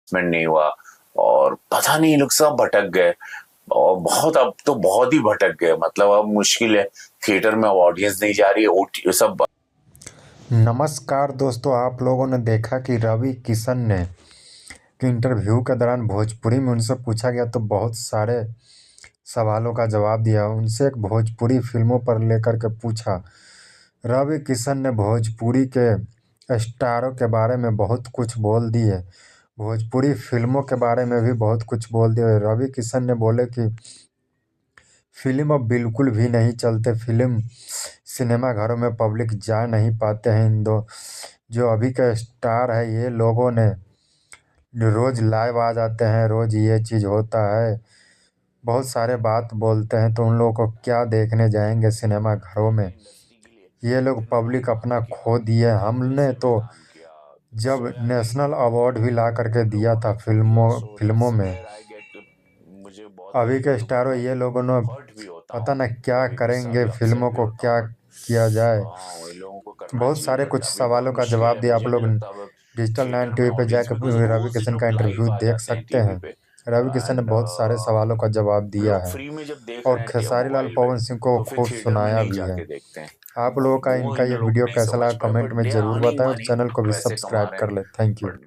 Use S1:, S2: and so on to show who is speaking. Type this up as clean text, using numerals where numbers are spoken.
S1: Advertisement नहीं हुआ और पता नहीं ये लोग सब भटक गए। और बहुत अब तो बहुत ही भटक गए, मतलब अब मुश्किल है, थिएटर में ऑडियंस नहीं जा रही है, ओटी सब।
S2: नमस्कार दोस्तों, आप लोगों ने देखा कि रवि किशन ने कि इंटरव्यू के दौरान भोजपुरी में उनसे पूछा गया तो बहुत सारे सवालों का जवाब दिया। उनसे एक भोजपुरी फिल्मों पर लेकर के पूछा। रवि किशन ने भोजपुरी के स्टारों के बारे में बहुत कुछ बोल दिए, भोजपुरी फिल्मों के बारे में भी बहुत कुछ बोल दिया। रवि किशन ने बोले कि फिल्म अब बिल्कुल भी नहीं चलते, फिल्म सिनेमा घरों में पब्लिक जा नहीं पाते हैं। इन दो जो अभी के स्टार है, ये लोगों ने रोज लाइव आ जाते हैं, रोज ये चीज़ होता है, बहुत सारे बात बोलते हैं, तो उन लोगों को क्या देखने जाएंगे सिनेमा घरों में। ये लोग पब्लिक अपना खो दिए। हमने तो जब नेशनल अवार्ड भी ला करके दिया था फिल्मों फिल्मों में। अभी के स्टारों ये लोगों ने पता न क्या करेंगे, फिल्मों को क्या किया जाए। बहुत सारे कुछ सवालों का जवाब दिया। आप लोग डिजिटल 9 टीवी पे जाकर रवि किशन का इंटरव्यू देख सकते हैं। रवि किशन ने बहुत सारे सवालों का जवाब दिया
S1: लोग
S2: है
S1: फ्री में जब देख
S2: और
S1: रहे हैं
S2: खेसारी लाल
S1: मोबाइल में,
S2: पवन सिंह को
S1: तो फिर
S2: खूब
S1: थिएटर में
S2: सुनाया
S1: नहीं
S2: भी है।
S1: जाके देखते हैं।
S2: आप लोगों का
S1: वो
S2: इनका
S1: इन
S2: ये
S1: लोग
S2: वीडियो
S1: नहीं
S2: कैसा
S1: समझ
S2: लगा
S1: पाए,
S2: कमेंट
S1: बट
S2: में
S1: दे
S2: ज़रूर
S1: अर्निंग
S2: बताएं और
S1: मनी,
S2: चैनल को भी
S1: पैसे कमा
S2: सब्सक्राइब
S1: रहे हैं।
S2: कर लें। Thank you.
S1: बट